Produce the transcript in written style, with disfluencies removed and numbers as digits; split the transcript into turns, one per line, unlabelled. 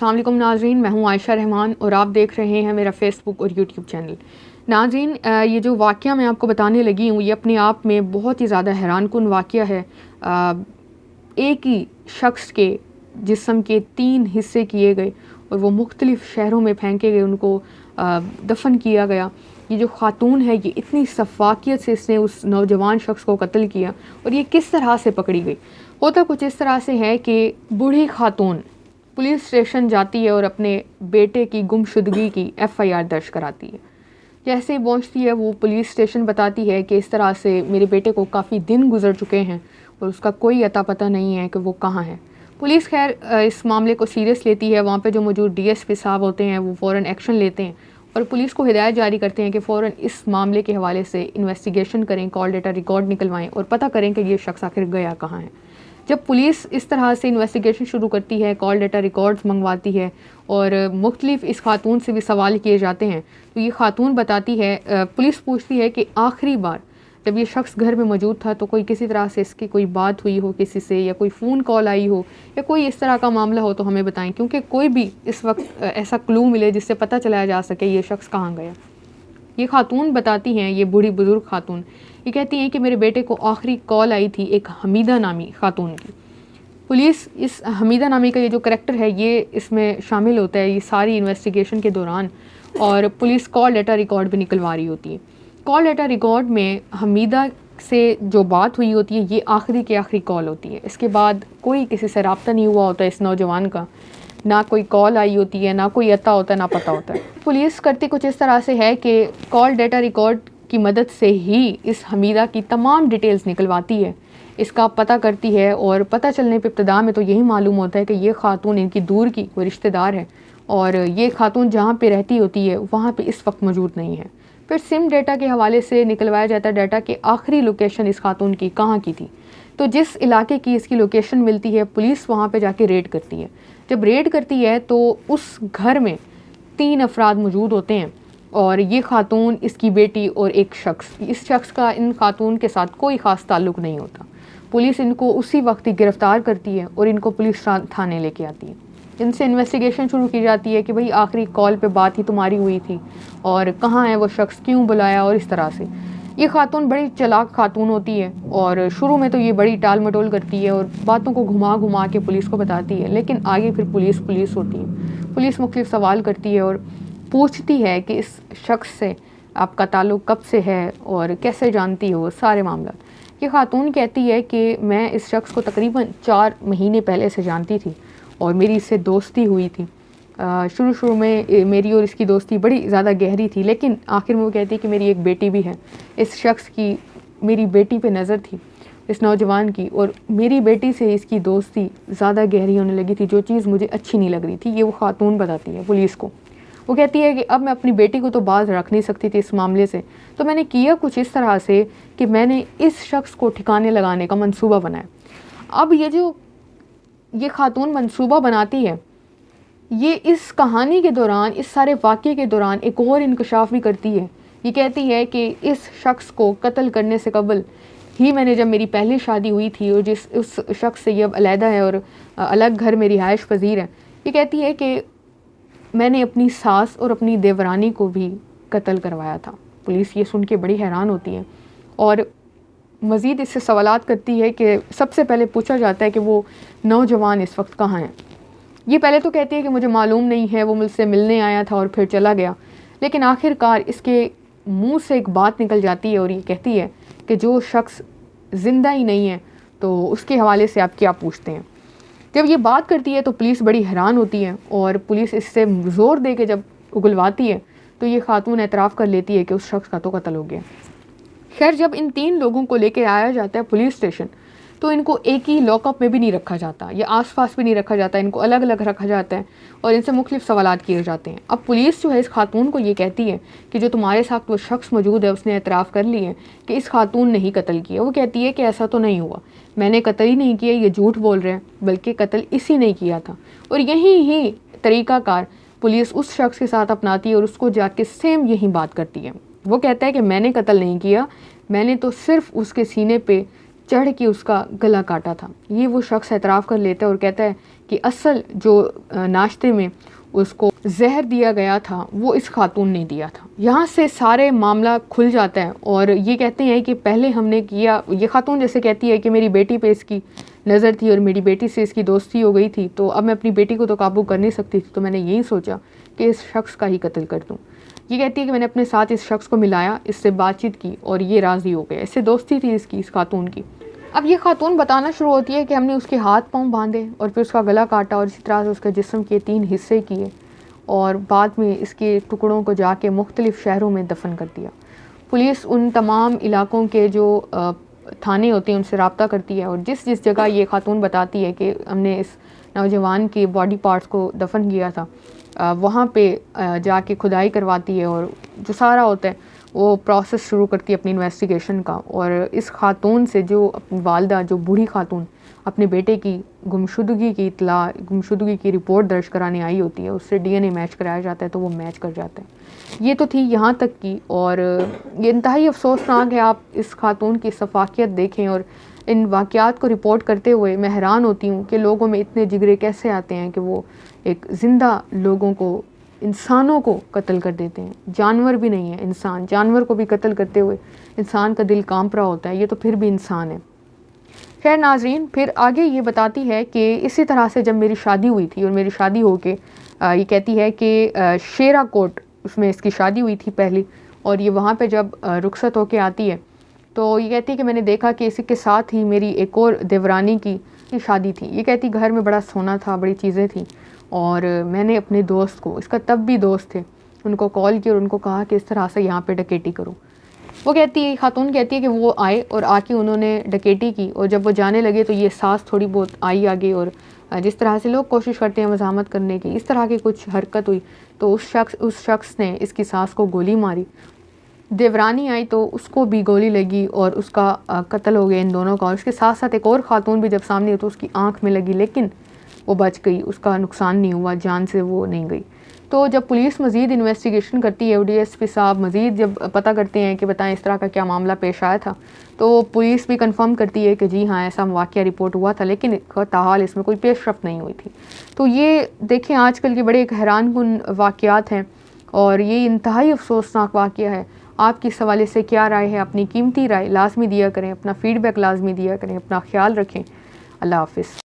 अस्सलाम वालेकुम नाज़रीन, मैं हूँ आयशा रहमान और आप देख रहे हैं मेरा फ़ेसबुक और यूट्यूब चैनल। नाज़रीन, ये जो वाक़या मैं आपको बताने लगी हूँ ये अपने आप में बहुत ही ज़्यादा हैरानकुन वाक़या है। एक ही शख्स के जिस्म के 3 हिस्से किए गए और वो मुख्तलिफ़ शहरों में फेंके गए, उनको दफन किया गया। ये जो ख़ातून है ये इतनी सफ़ाकियत से इसने उस नौजवान शख्स को कत्ल किया और ये किस तरह से पकड़ी गई। होता कुछ इस तरह से है कि बूढ़ी ख़ातून पुलिस स्टेशन जाती है और अपने बेटे की गुमशुदगी की FIR दर्ज कराती है। जैसे ही पहुँचती है वो पुलिस स्टेशन बताती है कि इस तरह से मेरे बेटे को काफ़ी दिन गुजर चुके हैं और उसका कोई अता पता नहीं है कि वो कहाँ है। पुलिस खैर इस मामले को सीरियस लेती है। वहाँ पे जो मौजूद DSP साहब होते हैं वो फ़ौरन एक्शन लेते हैं और पुलिस को हिदायत जारी करते हैं कि फ़ौरन इस मामले के हवाले से इन्वेस्टिगेशन करें, कॉल डेटा रिकॉर्ड निकलवाएं और पता करें कि ये शख्स आखिर गया कहाँ है। जब पुलिस इस तरह से इन्वेस्टिगेशन शुरू करती है, कॉल डेटा रिकॉर्ड्स मंगवाती है और मुख्तलिफ इस खातून से भी सवाल किए जाते हैं, तो ये खातून बताती है, पुलिस पूछती है कि आखिरी बार जब ये शख्स घर में मौजूद था तो कोई किसी तरह से इसकी कोई बात हुई हो किसी से, या कोई फ़ोन कॉल आई हो या कोई इस तरह का मामला हो तो हमें बताएं, क्योंकि कोई भी इस वक्त ऐसा क्लू मिले जिससे पता चलाया जा सके ये शख्स कहाँ गया। ये खातून बताती हैं, ये बूढ़ी बुज़ुर्ग खातून, ये कहती हैं कि मेरे बेटे को आखिरी कॉल आई थी एक हमीदा नामी खातून की। पुलिस इस हमीदा नामी का ये जो करैक्टर है ये इसमें शामिल होता है ये सारी इन्वेस्टिगेशन के दौरान, और पुलिस कॉल डेटा रिकॉर्ड भी निकलवा रही होती है। कॉल डेटा रिकॉर्ड में हमीदा से जो बात हुई होती है ये आखिरी की आखिरी कॉल होती है। इसके बाद कोई किसी से रब्ता नहीं हुआ होता इस नौजवान का, ना कोई कॉल आई होती है, ना कोई अता होता है, ना पता होता है। पुलिस करती कुछ इस तरह से है कि कॉल डेटा रिकॉर्ड की मदद से ही इस हमीदा की तमाम डिटेल्स निकलवाती है, इसका पता करती है और पता चलने पे इब्तिदा में तो यही मालूम होता है कि ये खातून इनकी दूर की कोई रिश्तेदार है और ये खातून जहाँ पे रहती होती है वहाँ पे इस वक्त मौजूद नहीं है। फिर सिम डेटा के हवाले से निकलवाया जाता है डाटा कि आखिरी लोकेशन इस खातून की कहाँ की थी। तो जिस इलाके की इसकी लोकेशन मिलती है पुलिस वहाँ पे जाके रेड करती है। जब रेड करती है तो उस घर में 3 अफराद मौजूद होते हैं और ये खातून, इसकी बेटी और एक शख्स। इस शख्स का इन खातून के साथ कोई ख़ास ताल्लुक़ नहीं होता। पुलिस इनको उसी वक्त ही गिरफ़्तार करती है और इनको पुलिस थाने लेके आती है। इनसे इन्वेस्टिगेशन शुरू की जाती है कि भाई आखिरी कॉल पे बात ही तुम्हारी हुई थी और कहाँ है वो शख्स, क्यों बुलाया, और इस तरह से। ये खातून बड़ी चालाक खातून होती है और शुरू में तो ये बड़ी टाल मटोल करती है और बातों को घुमा घुमा के पुलिस को बताती है, लेकिन आगे फिर पुलिस होती है। पुलिस मुख्तलिफ सवाल करती है और पूछती है कि इस शख्स से आपका ताल्लुक़ कब से है और कैसे जानती हो, सारे मामला। ये खातून कहती है कि मैं इस शख्स को तकरीबन 4 महीने पहले से जानती थी और मेरी इससे दोस्ती हुई थी। शुरू में मेरी और इसकी दोस्ती बड़ी ज़्यादा गहरी थी, लेकिन आखिर में वो कहती है कि मेरी एक बेटी भी है। इस शख्स की मेरी बेटी पे नज़र थी, इस नौजवान की, और मेरी बेटी से इसकी दोस्ती ज़्यादा गहरी होने लगी थी, जो चीज़ मुझे अच्छी नहीं लग रही थी। ये वो खातून बताती है पुलिस को। वो कहती है कि अब मैं अपनी बेटी को तो बाज रख नहीं सकती थी इस मामले से, तो मैंने किया कुछ इस तरह से कि मैंने इस शख्स को ठिकाने लगाने का मंसूबा बनाया। अब ये खातून मंसूबा बनाती है, ये इस कहानी के दौरान, इस सारे वाक़े के दौरान एक और इंकशाफ भी करती है। ये कहती है कि इस शख्स को कत्ल करने से कबल ही मैंने, जब मेरी पहली शादी हुई थी और उस शख्स से ये अब अलहदा है और अलग घर में रिहाइश पजीर है, ये कहती है कि मैंने अपनी सास और अपनी देवरानी को भी कत्ल करवाया था। पुलिस ये सुन के बड़ी हैरान होती है और मज़ीद इससे सवालात करती है कि सबसे पहले पूछा जाता है कि वो नौजवान इस वक्त कहाँ है। ये पहले तो कहती है कि मुझे मालूम नहीं है, वो मुझसे मिलने आया था और फिर चला गया, लेकिन आखिरकार इसके मुंह से एक बात निकल जाती है और ये कहती है कि जो शख्स ज़िंदा ही नहीं है तो उसके हवाले से आप क्या पूछते हैं। जब ये बात करती है तो पुलिस बड़ी हैरान होती है और पुलिस इससे ज़ोर दे के जब उगलवाती है तो ये खातून एतराफ़ कर लेती है कि उस शख्स का तो कत्ल हो गया। खैर, जब इन 3 लोगों को लेके आया जाता है पुलिस स्टेशन तो इनको एक ही लॉकअप में भी नहीं रखा जाता, या आस-पास भी नहीं रखा जाता, इनको अलग अलग रखा जाता है और इनसे मुख्तलिफ सवालात किए जाते हैं। अब पुलिस जो है इस खातून को ये कहती है कि जो तुम्हारे साथ वो शख्स मौजूद है उसने एतराफ़ कर लिया कि इस खातून ने ही कत्ल किया। वो कहती है कि ऐसा तो नहीं हुआ, मैंने कत्ल ही नहीं किया, ये झूठ बोल रहे हैं, बल्कि कत्ल इसी ने किया था। और यही ही तरीक़ाकार पुलिस उस शख्स के साथ अपनाती है और उसको जाके सेम यही बात करती है। वो कहता है कि मैंने कत्ल नहीं किया, मैंने तो सिर्फ़ उसके सीने पे चढ़ के उसका गला काटा था। ये वो शख्स एतराफ़ कर लेता है और कहता है कि असल जो नाश्ते में उसको जहर दिया गया था वो इस खातून ने दिया था। यहाँ से सारे मामला खुल जाता है और ये कहते हैं कि पहले हमने किया, ये खातून जैसे कहती है कि मेरी बेटी पे इसकी नज़र थी और मेरी बेटी से इसकी दोस्ती हो गई थी, तो अब मैं अपनी बेटी को तो काबू कर नहीं सकती थी, तो मैंने यही सोचा कि इस शख्स का ही कत्ल कर दूँ। ये कहती है कि मैंने अपने साथ इस शख्स को मिलाया, इससे बातचीत की और ये राज़ी हो गया। इससे दोस्ती थी इसकी, इस खातून की। अब ये खातून बताना शुरू होती है कि हमने उसके हाथ पांव बांधे और फिर उसका गला काटा और इसी तरह से उसके जिस्म के 3 हिस्से किए और बाद में इसके टुकड़ों को जाके मुख्तलिफ़ शहरों में दफन कर दिया। पुलिस उन तमाम इलाकों के जो थाने होते हैं उनसे रब्ता करती है और जिस जिस जगह ये खातून बताती है कि हमने इस नौजवान के बॉडी पार्ट्स को दफन किया था, वहाँ पे जाके खुदाई करवाती है और जो सारा होता है वो प्रोसेस शुरू करती है अपनी इन्वेस्टिगेशन का। और इस खातून से जो अपनी वालदा, जो बूढ़ी खातून अपने बेटे की गुमशुदगी की इतला, गुमशुदगी की रिपोर्ट दर्ज कराने आई होती है, उससे डीएनए मैच कराया जाता है तो वो मैच कर जाता है। ये तो थी यहाँ तक की, और ये इंतहाई अफसोसनाक है। आप इस खातून की सफाकियत देखें और इन वाक़यात को रिपोर्ट करते हुए मैं हैरान होती हूँ कि लोगों में इतने जिगरे कैसे आते हैं कि वो एक ज़िंदा लोगों को, इंसानों को कत्ल कर देते हैं। जानवर भी नहीं है, इंसान, जानवर को भी कत्ल करते हुए इंसान का दिल कांप रहा होता है, ये तो फिर भी इंसान है। खैर नाज़रीन, फिर आगे ये बताती है कि इसी तरह से जब मेरी शादी हुई थी और मेरी शादी हो के ये कहती है कि शेरा कोट उसमें इसकी शादी हुई थी पहली, और ये वहाँ पे जब रुखसत होके आती है तो ये कहती है कि मैंने देखा कि इसी के साथ ही मेरी एक और देवरानी की शादी थी। ये कहती घर में बड़ा सोना था, बड़ी चीज़ें थी, और मैंने अपने दोस्त को, इसका तब भी दोस्त थे, उनको कॉल किया और उनको कहा कि इस तरह से यहाँ पे डकैती करो। वो कहती है, खातून कहती है कि वो आए और आके उन्होंने डकैती की, और जब वो जाने लगे तो ये सांस थोड़ी बहुत आई आगे, और जिस तरह से लोग कोशिश करते हैं मज़ाहमत करने की, इस तरह की कुछ हरकत हुई तो उस शख्स ने इसकी सांस को गोली मारी। देवरानी आई तो उसको भी गोली लगी और उसका कत्ल हो गया इन दोनों का। और उसके साथ साथ एक और ख़ातून भी जब सामने हो तो उसकी आँख में लगी, लेकिन वो बच गई, उसका नुकसान नहीं हुआ, जान से वो नहीं गई। तो जब पुलिस मज़ीद इन्वेस्टिगेशन करती है, डीएसपी साहब मज़ीद जब पता करते हैं कि बताएं इस तरह का क्या मामला पेश आया था, तो पुलिस भी कंफर्म करती है कि जी हाँ ऐसा वाक़या रिपोर्ट हुआ था, लेकिन ताहाल इसमें कोई पेशरफ्त नहीं हुई थी। तो ये देखें आजकल के बड़े एक हैरानकुन वाक़यात हैं और ये इंतहाई अफसोसनाक वाक़या है। आपकी इस हवाले से क्या राय है? अपनी कीमती राय लाजमी दिया करें, अपना फ़ीडबैक लाजमी दिया करें, अपना ख्याल रखें। अल्लाह हाफ़िज़।